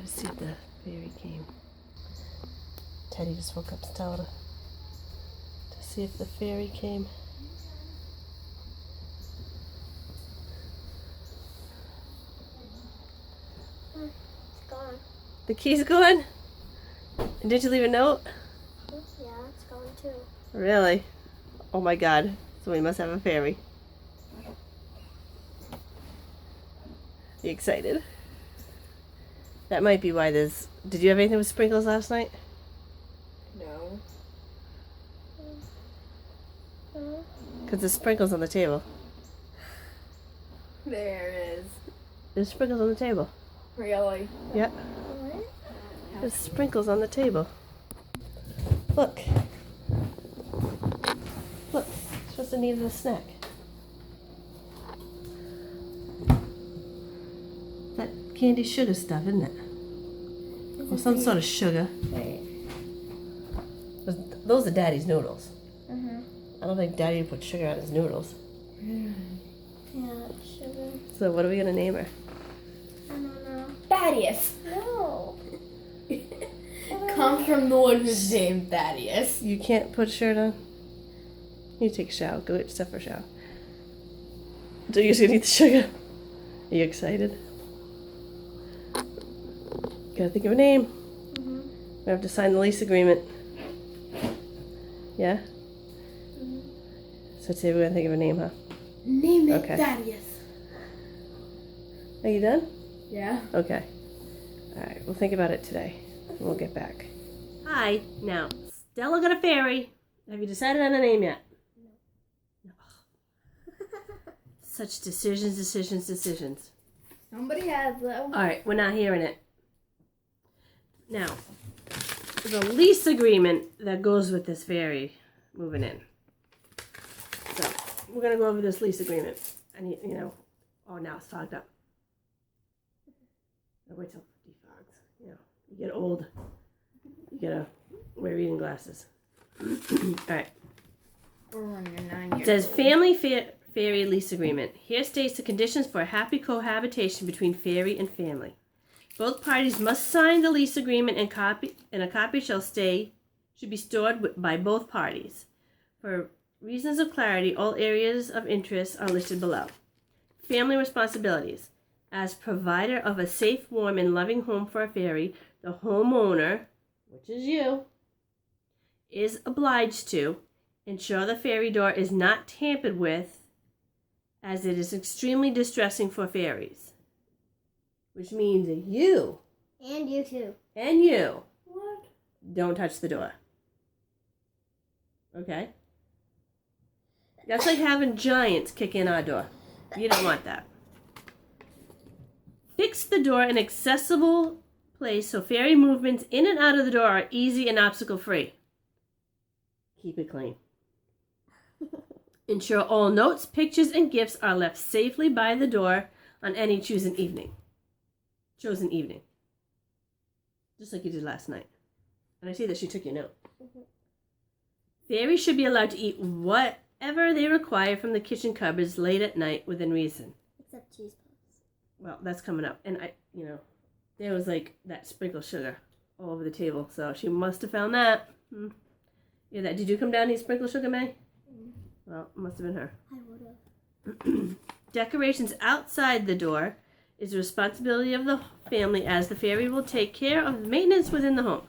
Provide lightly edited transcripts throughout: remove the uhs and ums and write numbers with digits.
gotta see if the fairy came. Teddy just woke up Stella to see if the fairy came. It's gone. The key's gone? And did you leave a note? Yeah, it's gone too. Really? Oh my god. So we must have a fairy. You excited? That might be why there's... Did you have anything with sprinkles last night? No. Because there's sprinkles on the table. There is. There's sprinkles on the table. Really? Yeah. What? There's sprinkles on the table. Look. Look. Supposed to need a snack. That candy sugar stuff, isn't it? Or some sort of sugar. Wait. Those are Daddy's noodles. Uh-huh. I don't think Daddy would put sugar on his noodles. Yeah, sugar. So what are we gonna name her? I don't know. Thaddeus. No. Comes from the one who's named Thaddeus. You can't put a shirt on? You take a shower. Go get yourself for a shower. So you're just gonna eat the sugar? Are you excited? Gotta think of a name. Mm-hmm. We have to sign the lease agreement. Yeah? Mm-hmm. So today we're gonna think of a name, huh? Name it Okay. Thaddeus. Are you done? Yeah. Okay. Alright, we'll think about it today. We'll get back. Hi. Now, Stella got a fairy. Have you decided on a name yet? No. Such decisions. Somebody has though. Alright, we're not hearing it. Now, the lease agreement that goes with this fairy moving in. So, we're going to go over this lease agreement. And, you know, oh, now it's fogged up. I'll wait till it defogs. You know, you get old. You gotta wear reading glasses. Alright. We're running 9 It years. says Family Fairy Lease Agreement. Here states the conditions for a happy cohabitation between fairy and family. Both parties must sign the lease agreement and a copy should be stored by both parties. For reasons of clarity, all areas of interest are listed below. Family responsibilities. As provider of a safe, warm, and loving home for a fairy, the homeowner, which is you, is obliged to ensure the fairy door is not tampered with, as it is extremely distressing for fairies. Which means that you And you too. and you What? don't touch the door. Okay? That's like having giants kick in our door. You don't want that. Fix the door in an accessible place so fairy movements in and out of the door are easy and obstacle-free. Keep it clean. Ensure all notes, pictures, and gifts are left safely by the door on any chosen evening. Just like you did last night. And I see that she took your note. Mm-hmm. Fairies should be allowed to eat whatever they require from the kitchen cupboards late at night within reason. Except cheese puffs. Well, that's coming up. And there was like that sprinkled sugar all over the table. So she must have found that. Yeah, that. Did you come down and eat sprinkled sugar, May? Well, it must have been her. I would have. Decorations outside the door is the responsibility of the family, as the fairy will take care of the maintenance within the home.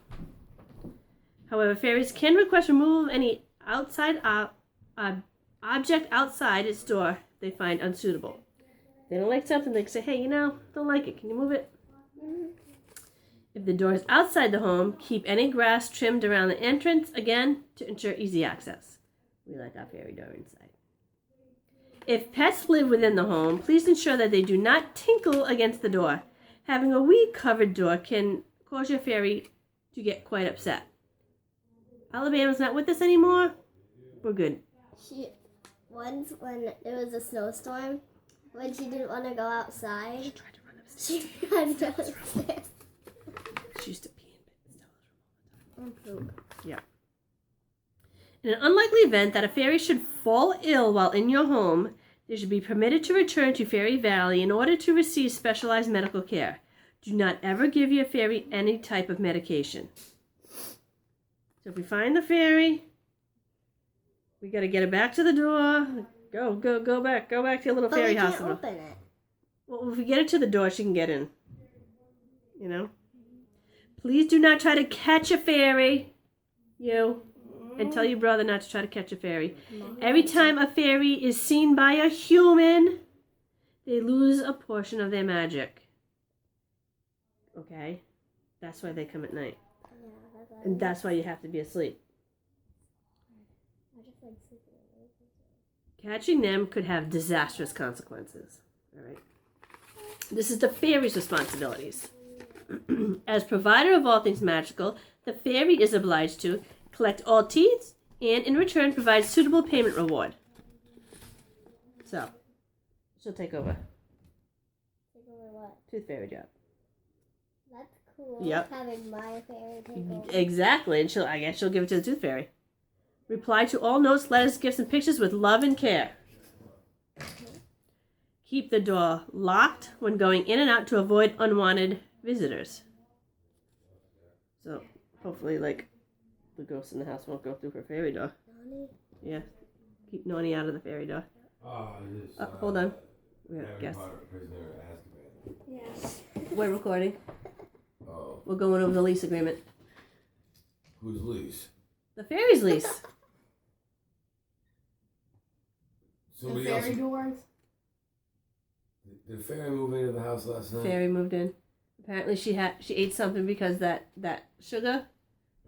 However, fairies can request removal of any outside object outside its door they find unsuitable. If they don't like something, they can say, hey, don't like it. Can you move it? If the door is outside the home, keep any grass trimmed around the entrance, again, to ensure easy access. We like our fairy door inside. If pets live within the home, please ensure that they do not tinkle against the door. Having a weed-covered door can cause your fairy to get quite upset. Alabama's not with us anymore. We're good. Once when there was a snowstorm, when she didn't want to go outside, She tried to run upstairs. she ran downstairs. She used to pee in Stella's room all the time. And poop. Yeah. In an unlikely event that a fairy should fall ill while in your home, they should be permitted to return to Fairy Valley in order to receive specialized medical care. Do not ever give your fairy any type of medication. So if we find the fairy, we got to get it back to the door. Go back to your little But fairy we can't hospital. open it. Well, if we get it to the door, she can get in. You know? Please do not try to catch a fairy. And tell your brother not to try to catch a fairy. Every time a fairy is seen by a human, they lose a portion of their magic. Okay? That's why they come at night. Yeah, And that's why you have to be asleep. I just like sleeping. Catching them could have disastrous consequences. All right. This is the fairy's responsibilities. As provider of all things magical, the fairy is obliged to collect all teeth and in return provide suitable payment reward. So, she'll take over. Take over what? Tooth fairy job. That's cool. Yep. Having my fairy take over. Exactly, and I guess she'll give it to the tooth fairy. Reply to all notes, letters, gifts, and pictures with love and care. Keep the door locked when going in and out to avoid unwanted visitors. So, hopefully, like, the ghost in the house won't go through her fairy door. Nani? Yeah. Keep Nani out of the fairy door. Hold on. We have guests. Yes. We're recording. Oh, We're going over the lease agreement. whose lease? The fairy's lease. Somebody The else. fairy doors. Did the fairy move into the house last night? Fairy moved in. Apparently she ate something because that sugar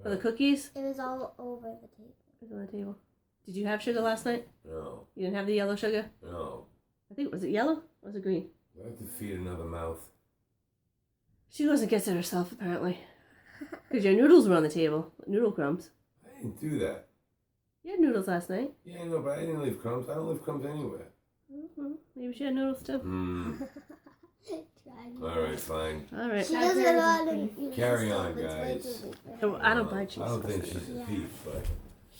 for the cookies It was all over the table. was on the table. Did you have sugar last night? No, You didn't have the yellow sugar? no. I think, was it yellow or was it green? I have to feed another mouth. She goes and gets it herself, apparently. Because your noodles were on the table. Noodle crumbs. I didn't do that. You had noodles last night. Yeah, no, but I didn't leave crumbs. I don't leave crumbs anywhere. Mm-hmm. Maybe she had noodles too. All right, fine. All right. She doesn't know how to use Carry the on, stove. It's way guys. too big for her. So I don't buy cheese. I don't think she's a Yeah. thief, but That's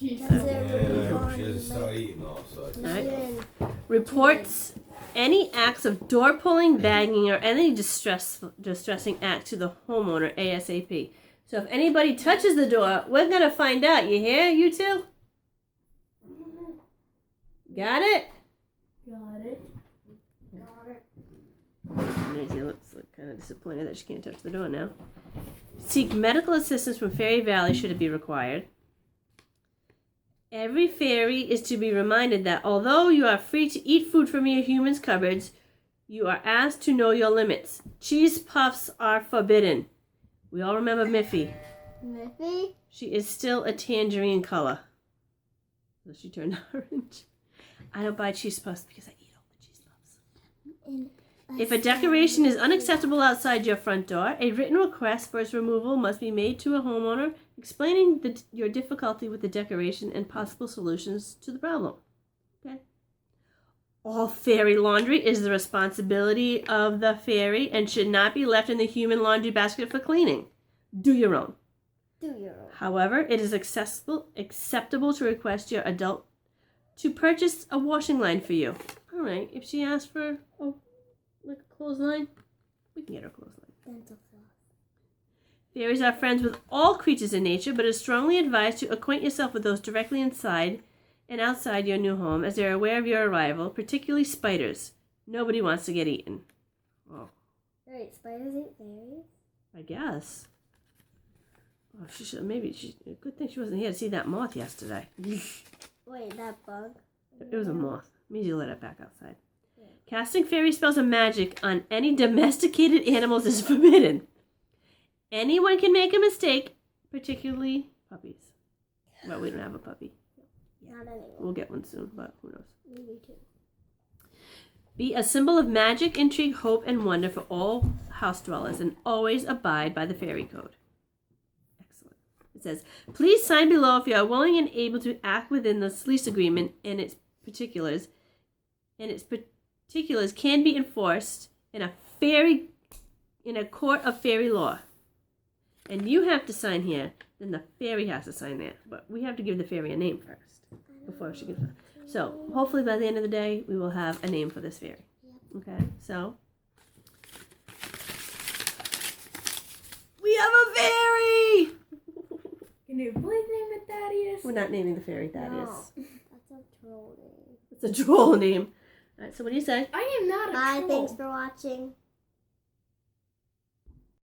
it, yeah, really I hope hard, she doesn't but start eating all of a sudden. not Right. even- Reports any acts of door pulling, banging, or any distressing act to the homeowner ASAP. So if anybody touches the door, we're gonna find out. You hear, you two? Got it? Got it. Maisie looks like kind of disappointed that she can't touch the door now. Seek medical assistance from Fairy Valley should it be required. Every fairy is to be reminded that although you are free to eat food from your human's cupboards, you are asked to know your limits. Cheese puffs are forbidden. We all remember Miffy. Miffy? She is still a tangerine color. So she turned orange. I don't buy cheese puffs because I eat all the cheese puffs. And If a decoration is unacceptable outside your front door, a written request for its removal must be made to a homeowner explaining your difficulty with the decoration and possible solutions to the problem. Okay. All fairy laundry is the responsibility of the fairy and should not be left in the human laundry basket for cleaning. Do your own. do your own. However, it is acceptable to request your adult to purchase a washing line for you. All right. If she asks for like a clothesline, we can get her a clothesline. Dental floss. Fairies are friends with all creatures in nature, but it is strongly advised to acquaint yourself with those directly inside and outside your new home, as they are aware of your arrival, particularly spiders. Nobody wants to get eaten. Oh, Wait, spiders eat fairies? I guess. Oh, she should. Good thing she wasn't here to see that moth yesterday. Wait, that bug? It was a moth. Maybe you let it back outside. Casting fairy spells of magic on any domesticated animals is forbidden. Anyone can make a mistake, particularly puppies. Well, we don't have a puppy. Not anymore. We'll get one soon, but who knows. Maybe two. Be a symbol of magic, intrigue, hope, and wonder for all house dwellers, and always abide by the fairy code. Excellent. It says, please sign below if you are willing and able to act within this lease agreement and its particulars. And its particulars can be enforced in a court of fairy law. And you have to sign here, then the fairy has to sign there. But we have to give the fairy a name first before she can. So hopefully by the end of the day, we will have a name for this fairy. Okay, so We have a fairy! Can you please name it Thaddeus? We're not naming the fairy Thaddeus. No, that's a troll name. It's a troll name. Alright, so what do you say? I am not a Bye, troll. thanks for watching.